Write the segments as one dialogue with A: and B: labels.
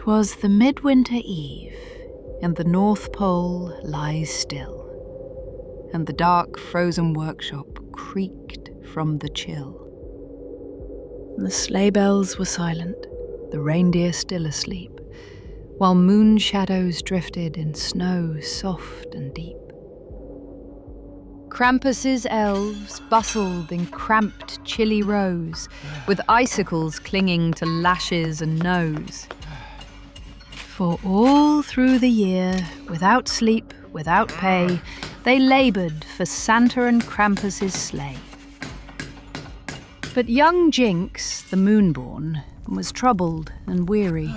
A: 'Twas the midwinter eve, and the North Pole lies still, and the dark frozen workshop creaked from the chill. The sleigh bells were silent, the reindeer still asleep, while moon shadows drifted in snow soft and deep. Krampus's elves bustled in cramped, chilly rows, with icicles clinging to lashes and nose. For all through the year, without sleep, without pay, they laboured for Santa and Krampus's sleigh. But young Jinx, the Moon-Born, was troubled and weary.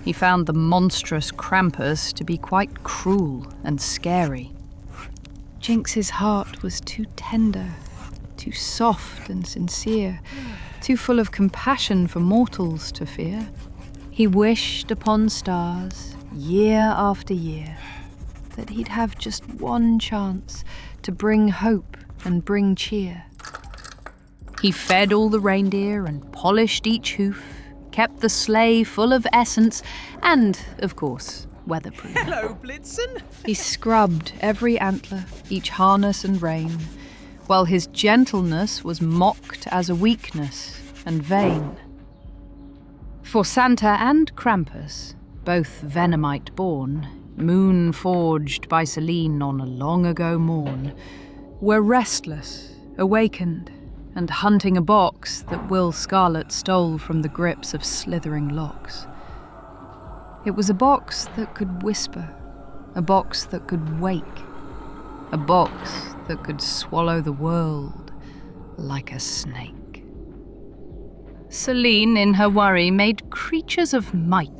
A: He found the monstrous Krampus to be quite cruel and scary. Jinx's heart was too tender, too soft and sincere, too full of compassion for mortals to fear. He wished upon stars, year after year, that he'd have just one chance to bring hope and bring cheer. He fed all the reindeer and polished each hoof, kept the sleigh full of essence and, of course, weatherproof.
B: Hello, Blitzen.
A: He scrubbed every antler, each harness and rein, while his gentleness was mocked as a weakness and vain. For Santa and Krampus, both Venomite born, moon forged by Selene on a long ago morn, were restless, awakened, and hunting a box that Will Scarlet stole from the grips of slithering locks. It was a box that could whisper, a box that could wake, a box that could swallow the world like a snake. Selene, in her worry, made creatures of might,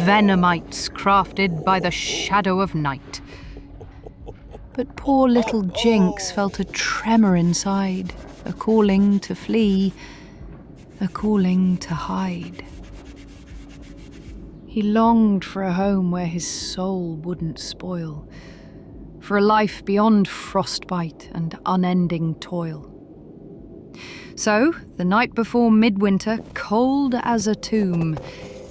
A: venomites crafted by the shadow of night. But poor little Jinx felt a tremor inside, a calling to flee, a calling to hide. He longed for a home where his soul wouldn't spoil, for a life beyond frostbite and unending toil. So, the night before midwinter, cold as a tomb,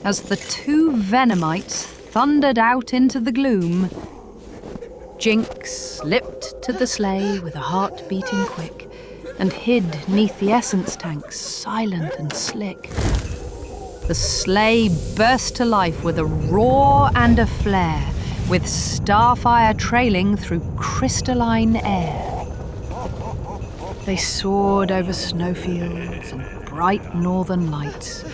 A: as the two Venomites thundered out into the gloom, Jinx slipped to the sleigh with a heart beating quick and hid 'neath the essence tanks, silent and slick. The sleigh burst to life with a roar and a flare, with starfire trailing through crystalline air. They soared over snowfields and bright northern lights.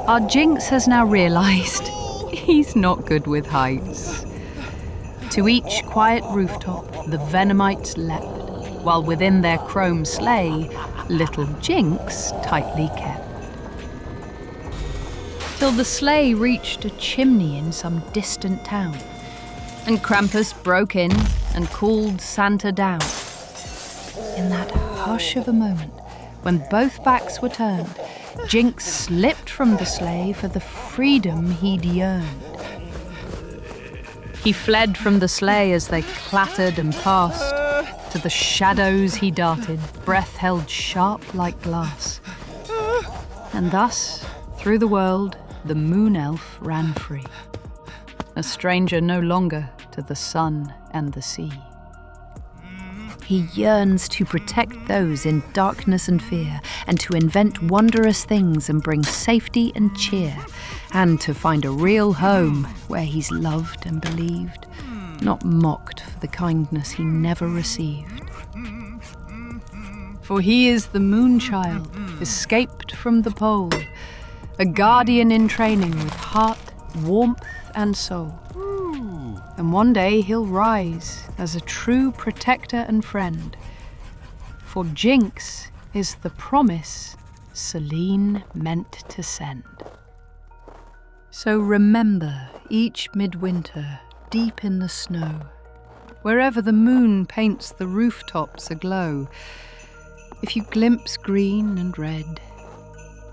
A: Our Jinx has now realised he's not good with heights. To each quiet rooftop the Venomites leapt, while within their chrome sleigh little Jinx tightly kept. Till the sleigh reached a chimney in some distant town, and Krampus broke in and called Santa down. In that hush of a moment, when both backs were turned, Jinx slipped from the sleigh for the freedom he'd yearned. He fled from the sleigh as they clattered and passed. To the shadows he darted, breath held sharp like glass. And thus, through the world, the moon elf ran free, a stranger no longer to the sun and the sea. He yearns to protect those in darkness and fear, and to invent wondrous things and bring safety and cheer, and to find a real home where he's loved and believed, not mocked for the kindness he never received. For he is the moon child, escaped from the pole, a guardian in training with heart, warmth and soul. And one day he'll rise as a true protector and friend. For Jinx is the promise Selene meant to send. So remember each midwinter, deep in the snow, wherever the moon paints the rooftops aglow, if you glimpse green and red,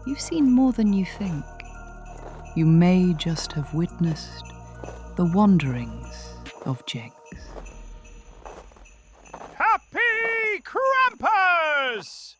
A: you've seen more than you think. You may just have witnessed the wanderings of Jinx.
B: Happy Krampus!